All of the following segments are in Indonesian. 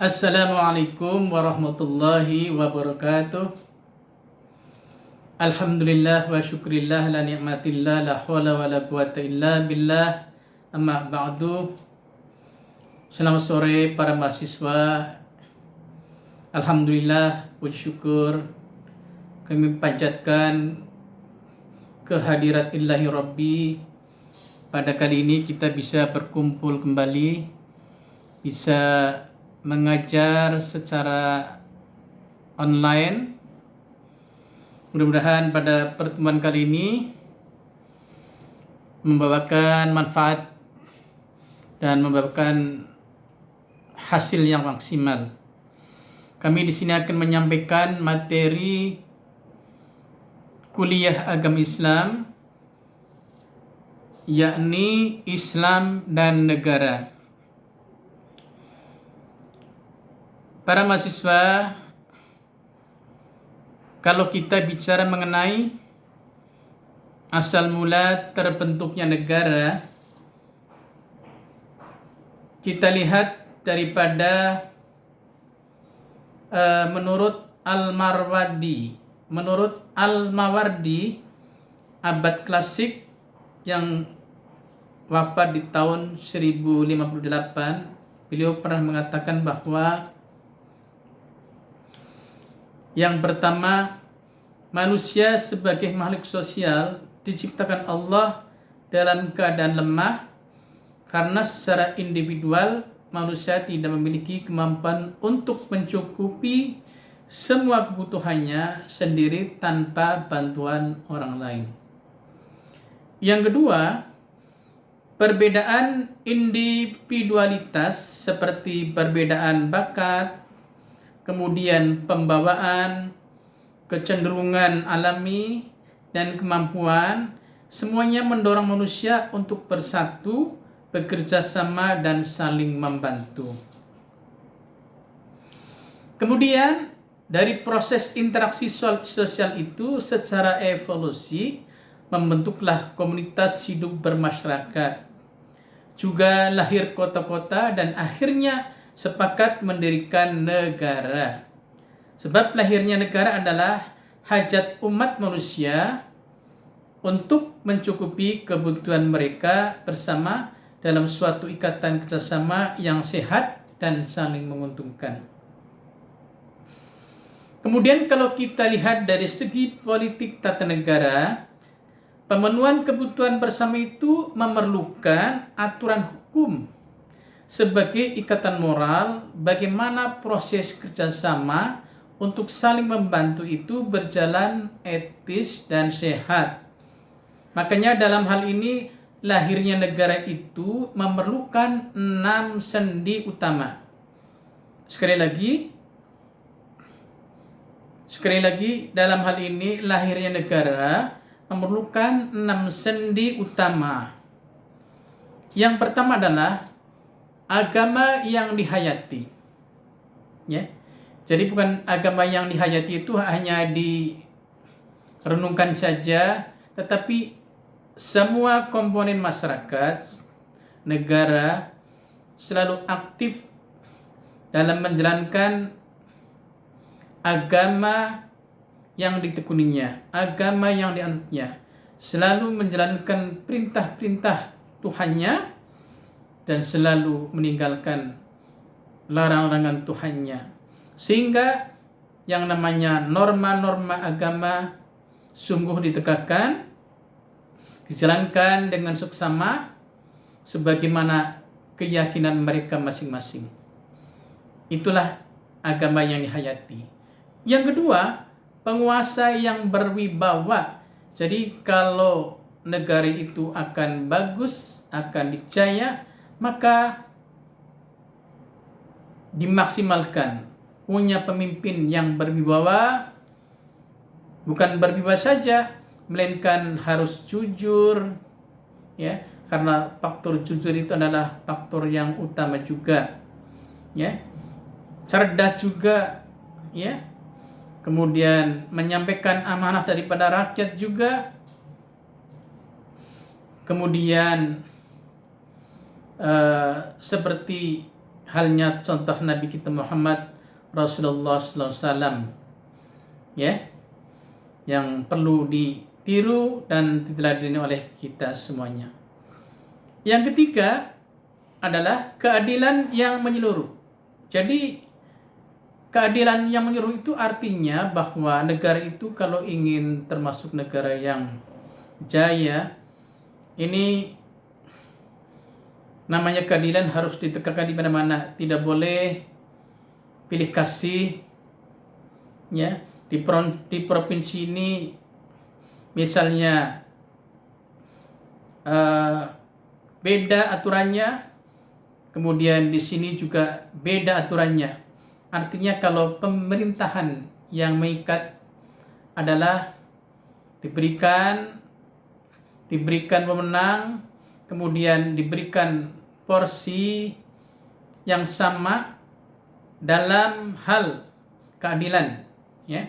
Assalamualaikum warahmatullahi wabarakatuh. Alhamdulillah wa syukrillah la ni'matillah la hawla wa la quwata illa billah. Amma ba'du. Selamat sore para mahasiswa. Alhamdulillah, puji syukur kami panjatkan kehadirat Ilahi Rabbi. Pada kali ini kita bisa berkumpul kembali, bisa mengajar secara online. Mudah-mudahan pada pertemuan kali ini membawakan manfaat dan membawakan hasil yang maksimal. Kami di sini akan menyampaikan materi kuliah agama Islam, yakni Islam dan negara. Para mahasiswa, kalau kita bicara mengenai asal mula terbentuknya negara, kita lihat daripada menurut Al-Mawardi, abad klasik yang wafat di tahun 1058, beliau pernah mengatakan bahwa yang pertama, manusia sebagai makhluk sosial diciptakan Allah dalam keadaan lemah karena secara individual manusia tidak memiliki kemampuan untuk mencukupi semua kebutuhannya sendiri tanpa bantuan orang lain. Yang kedua, perbedaan individualitas seperti perbedaan bakat, kemudian pembawaan, kecenderungan alami, dan kemampuan, semuanya mendorong manusia untuk bersatu, bekerja sama, dan saling membantu. Kemudian, dari proses interaksi sosial itu secara evolusi, membentuklah komunitas hidup bermasyarakat. Juga lahir kota-kota dan akhirnya sepakat mendirikan negara. Sebab lahirnya negara adalah hajat umat manusia untuk mencukupi kebutuhan mereka bersama dalam suatu ikatan kerjasama yang sehat dan saling menguntungkan. Kemudian kalau kita lihat dari segi politik tata negara, pemenuhan kebutuhan bersama itu memerlukan aturan hukum sebagai ikatan moral. Bagaimana proses kerjasama untuk saling membantu itu berjalan etis dan sehat. Makanya dalam hal ini lahirnya negara itu memerlukan 6 sendi utama. Sekali lagi, dalam hal ini lahirnya negara memerlukan 6 sendi utama. Yang pertama adalah agama yang dihayati. Ya. Jadi bukan agama yang dihayati itu hanya direnungkan saja, tetapi semua komponen masyarakat, negara selalu aktif dalam menjalankan agama yang ditekuninya, agama yang dianutnya, selalu menjalankan perintah-perintah Tuhannya dan selalu meninggalkan larangan-larangan Tuhannya. Sehingga yang namanya norma-norma agama sungguh ditegakkan, dijalankan dengan seksama sebagaimana keyakinan mereka masing-masing. Itulah agama yang dihayati. Yang kedua, penguasa yang berwibawa. Jadi kalau negara itu akan bagus, akan dijaya, maka dimaksimalkan punya pemimpin yang berwibawa. Bukan berwibawa saja, melainkan harus jujur, ya, karena faktor jujur itu adalah faktor yang utama juga, ya. Cerdas juga, ya. Kemudian menyampaikan amanah daripada rakyat juga. Kemudian seperti halnya contoh Nabi kita Muhammad Rasulullah SAW, ya, yang perlu ditiru dan diteladani oleh kita semuanya. Yang ketiga adalah keadilan yang menyeluruh. Jadi keadilan yang menyeluruh itu artinya bahwa negara itu kalau ingin termasuk negara yang jaya, ini namanya keadilan harus ditegakkan di mana-mana. Tidak boleh pilih kasih, ya. Di provinsi ini misalnya beda aturannya, kemudian di sini juga beda aturannya. Artinya kalau pemerintahan yang mengikat adalah diberikan wewenang, kemudian diberikan porsi yang sama dalam hal keadilan, ya,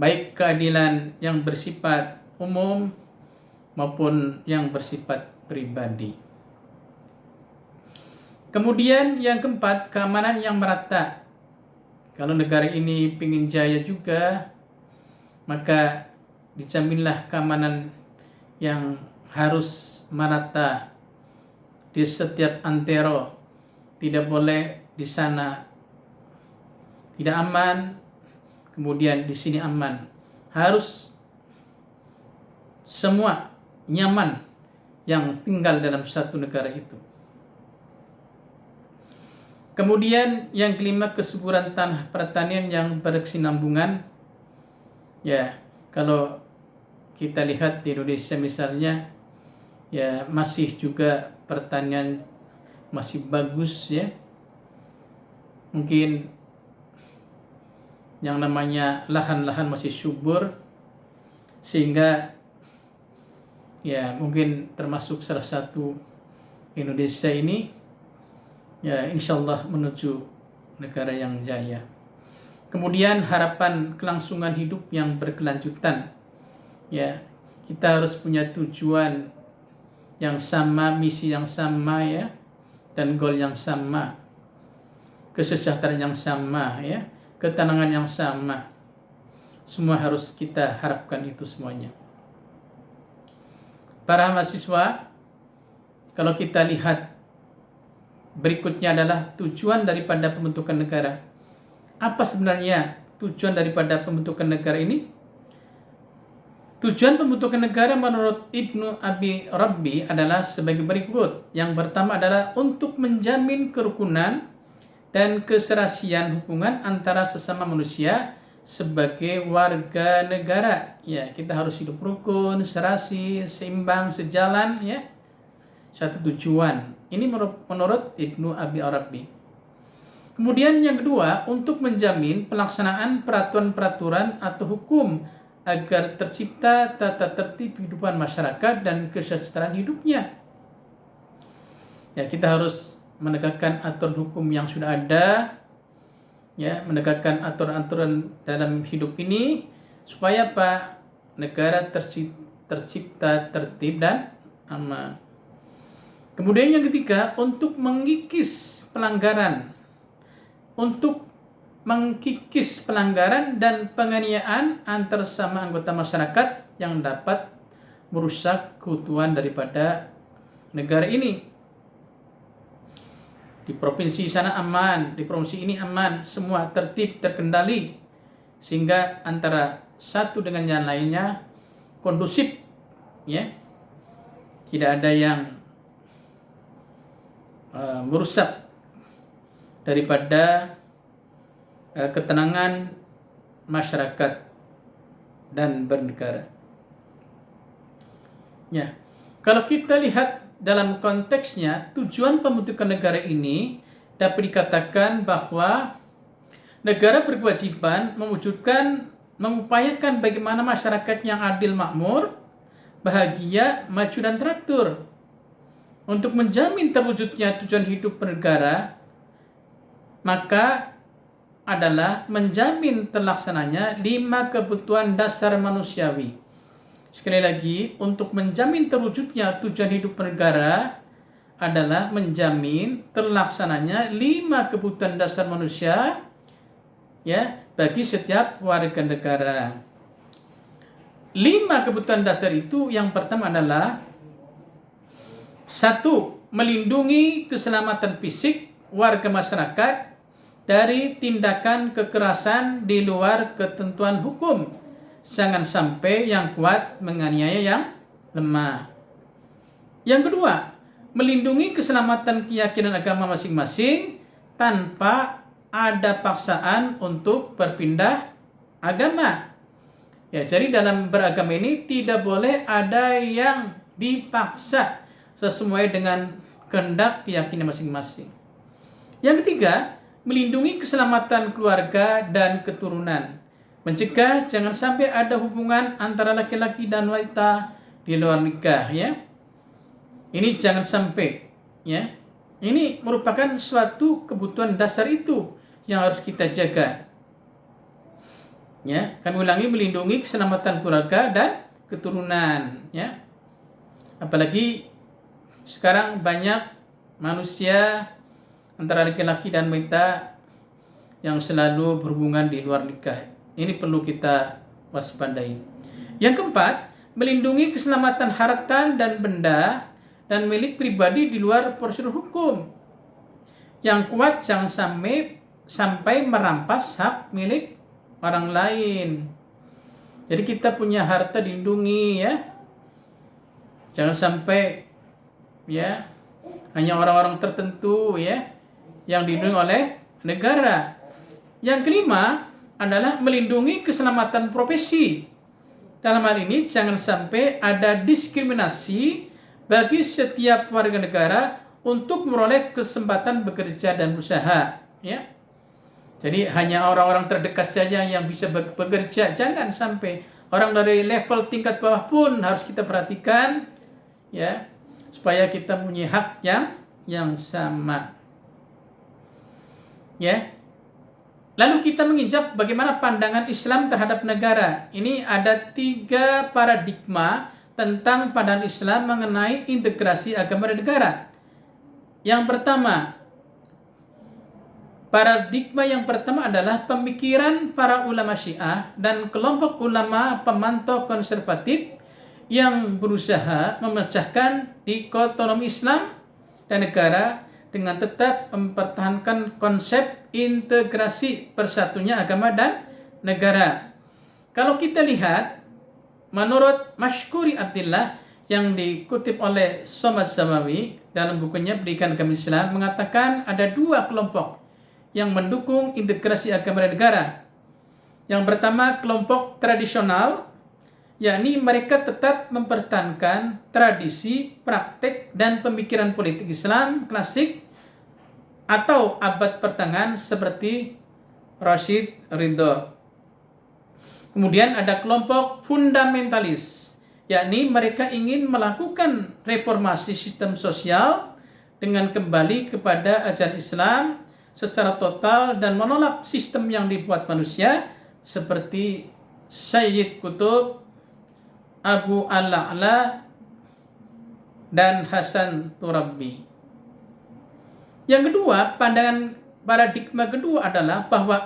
baik keadilan yang bersifat umum maupun yang bersifat pribadi. Kemudian yang keempat, keamanan yang merata. Kalau negara ini ingin jaya juga, maka dijaminlah keamanan yang harus merata di setiap antero. Tidak boleh di sana tidak aman, kemudian di sini aman. Harus semua nyaman yang tinggal dalam satu negara itu. Kemudian yang kelima, kesuburan tanah pertanian yang berkesinambungan. Ya, kalau kita lihat di Indonesia misalnya, ya masih juga pertanian masih bagus, ya. Mungkin yang namanya lahan-lahan masih subur, sehingga ya mungkin termasuk salah satu Indonesia ini ya insyaallah menuju negara yang jaya. Kemudian harapan kelangsungan hidup yang berkelanjutan. Ya, kita harus punya tujuan yang sama, misi yang sama, ya, dan goal yang sama, kesejahteraan yang sama, ya, ketenangan yang sama. Semua harus kita harapkan itu semuanya. Para mahasiswa, kalau kita lihat berikutnya adalah tujuan daripada pembentukan negara. Apa sebenarnya tujuan daripada pembentukan negara ini? Tujuan pembentukan negara menurut Ibnu Abi Rabbi adalah sebagai berikut. Yang pertama adalah untuk menjamin kerukunan dan keserasian hubungan antara sesama manusia sebagai warga negara. Ya, kita harus hidup rukun, serasi, seimbang, sejalan, ya. Satu tujuan. Ini menurut Ibnu Abi Rabbi. Kemudian yang kedua, untuk menjamin pelaksanaan peraturan-peraturan atau hukum agar tercipta tata tertib kehidupan masyarakat dan kesejahteraan hidupnya. Ya, kita harus menegakkan aturan hukum yang sudah ada, ya, menegakkan aturan-aturan dalam hidup ini supaya apa? Negara tercipta tertib dan aman. Kemudian yang ketiga, untuk mengikis pelanggaran dan penganiayaan antar sesama anggota masyarakat yang dapat merusak keutuhan daripada negara ini. Di provinsi sana aman, di provinsi ini aman, semua tertib, terkendali, sehingga antara satu dengan yang lainnya kondusif, ya. Tidak ada yang merusak daripada ketenangan masyarakat dan bernegara. Ya, kalau kita lihat dalam konteksnya, tujuan pembentukan negara ini dapat dikatakan bahwa negara berkewajiban mengupayakan bagaimana masyarakat yang adil, makmur, bahagia, maju dan teratur. Untuk menjamin terwujudnya tujuan hidup bernegara, maka adalah menjamin terlaksananya 5 kebutuhan dasar manusiawi. Sekali lagi, untuk menjamin terwujudnya tujuan hidup bernegara adalah menjamin terlaksananya 5 kebutuhan dasar manusia ya bagi setiap warga negara. 5 kebutuhan dasar itu yang pertama adalah 1. Melindungi keselamatan fisik warga masyarakat dari tindakan kekerasan di luar ketentuan hukum. Jangan sampai yang kuat menganiaya yang lemah. Yang kedua, melindungi keselamatan keyakinan agama masing-masing tanpa ada paksaan untuk berpindah agama. Ya, jadi dalam beragama ini tidak boleh ada yang dipaksa sesuai dengan kehendak keyakinan masing-masing. Yang ketiga, melindungi keselamatan keluarga dan keturunan. Mencegah jangan sampai ada hubungan antara laki-laki dan wanita di luar nikah ya. Ini jangan sampai ya. Ini merupakan suatu kebutuhan dasar itu yang harus kita jaga. Ya, kami ulangi, melindungi keselamatan keluarga dan keturunan ya. Apalagi sekarang banyak manusia antara laki-laki dan wanita yang selalu berhubungan di luar nikah. Ini perlu kita waspadai. Yang keempat, melindungi keselamatan harta dan benda dan milik pribadi di luar prosedur hukum. Yang kuat jangan sampai merampas hak milik orang lain. Jadi kita punya harta dilindungi ya. Jangan sampai ya hanya orang-orang tertentu ya yang dilindungi oleh negara. Yang kelima adalah melindungi keselamatan profesi. Dalam hal ini jangan sampai ada diskriminasi bagi setiap warga negara untuk meroleh kesempatan bekerja dan berusaha ya. Jadi hanya orang-orang terdekat saja yang bisa bekerja, jangan sampai orang dari level tingkat bawah pun harus kita perhatikan ya, supaya kita punya hak yang sama. Ya. Lalu kita menginjak bagaimana pandangan Islam terhadap negara. Ini ada 3 paradigma tentang pandangan Islam mengenai integrasi agama dan negara. Yang pertama, paradigma yang pertama adalah pemikiran para ulama Syiah dan kelompok ulama pemantau konservatif yang berusaha memecahkan dikotomi Islam dan negara dengan tetap mempertahankan konsep integrasi persatunya agama dan negara. Kalau kita lihat, menurut Mashkuri Abdillah yang dikutip oleh Somad Samawi dalam bukunya Pendidikan Agama Islam mengatakan ada 2 kelompok yang mendukung integrasi agama dan negara. Yang pertama, kelompok tradisional, yakni mereka tetap mempertahankan tradisi, praktek, dan pemikiran politik Islam klasik atau abad pertengahan seperti Rashid Ridho. Kemudian ada kelompok fundamentalis, yakni mereka ingin melakukan reformasi sistem sosial dengan kembali kepada ajaran Islam secara total dan menolak sistem yang dibuat manusia seperti Sayyid Qutb, Abu Al-A'la, dan Hasan Turabi. Yang kedua, pandangan paradigma kedua adalah bahwa